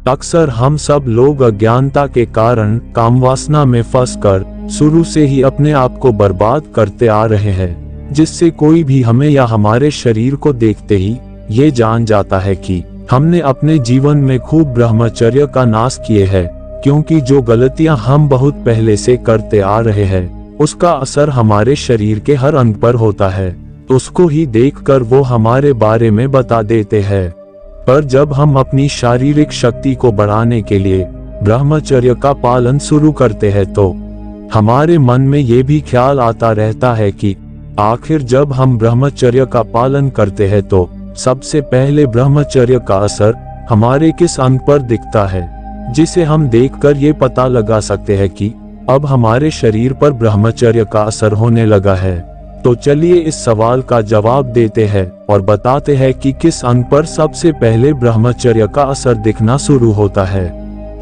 अक्सर हम सब लोग अज्ञानता के कारण कामवासना में फंसकर शुरू से ही अपने आप को बर्बाद करते आ रहे हैं, जिससे कोई भी हमें या हमारे शरीर को देखते ही ये जान जाता है कि हमने अपने जीवन में खूब ब्रह्मचर्य का नाश किए है, क्योंकि जो गलतियां हम बहुत पहले से करते आ रहे हैं उसका असर हमारे शरीर के हर अंग पर होता है। उसको ही देखकर वो हमारे बारे में बता देते हैं। पर जब हम अपनी शारीरिक शक्ति को बढ़ाने के लिए ब्रह्मचर्य का पालन शुरू करते हैं तो हमारे मन में ये भी ख्याल आता रहता है कि आखिर जब हम ब्रह्मचर्य का पालन करते हैं तो सबसे पहले ब्रह्मचर्य का असर हमारे किस अंग पर दिखता है, जिसे हम देखकर ये पता लगा सकते हैं कि अब हमारे शरीर पर ब्रह्मचर्य का असर होने लगा है। तो चलिए इस सवाल का जवाब देते हैं और बताते हैं कि किस अंग पर सबसे पहले ब्रह्मचर्य का असर दिखना शुरू होता है।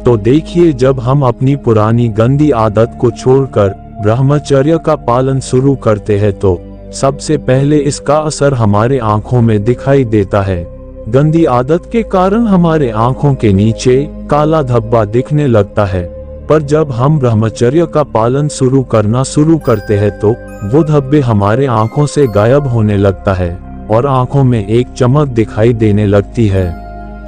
तो देखिए, जब हम अपनी पुरानी गंदी आदत को छोड़कर ब्रह्मचर्य का पालन शुरू करते हैं तो सबसे पहले इसका असर हमारे आंखों में दिखाई देता है। गंदी आदत के कारण हमारे आंखों के नीचे काला धब्बा दिखने लगता है, पर जब हम ब्रह्मचर्य का पालन शुरू करते हैं तो वो धब्बे हमारे आंखों से गायब होने लगता है और आंखों में एक चमक दिखाई देने लगती है।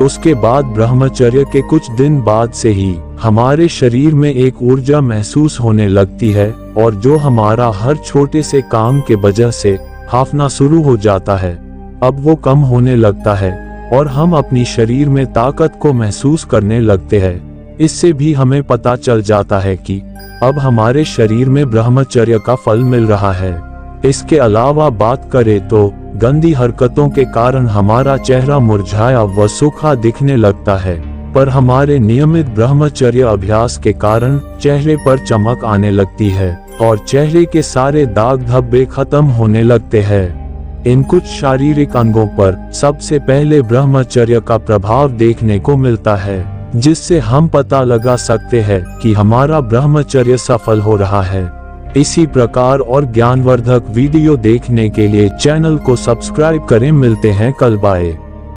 उसके बाद ब्रह्मचर्य के कुछ दिन बाद से ही हमारे शरीर में एक ऊर्जा महसूस होने लगती है और जो हमारा हर छोटे से काम के वजह से हाफना शुरू हो जाता है, अब वो कम होने लगता है और हम अपनी शरीर में ताकत को महसूस करने लगते हैं। इससे भी हमें पता चल जाता है कि अब हमारे शरीर में ब्रह्मचर्य का फल मिल रहा है। इसके अलावा बात करें तो गंदी हरकतों के कारण हमारा चेहरा मुरझाया व सूखा दिखने लगता है, पर हमारे नियमित ब्रह्मचर्य अभ्यास के कारण चेहरे पर चमक आने लगती है और चेहरे के सारे दाग धब्बे खत्म होने लगते हैं। इन कुछ शारीरिक अंगों पर सबसे पहले ब्रह्मचर्य का प्रभाव देखने को मिलता है, जिससे हम पता लगा सकते हैं कि हमारा ब्रह्मचर्य सफल हो रहा है। इसी प्रकार और ज्ञानवर्धक वीडियो देखने के लिए चैनल को सब्सक्राइब करें। मिलते हैं कल, बाय।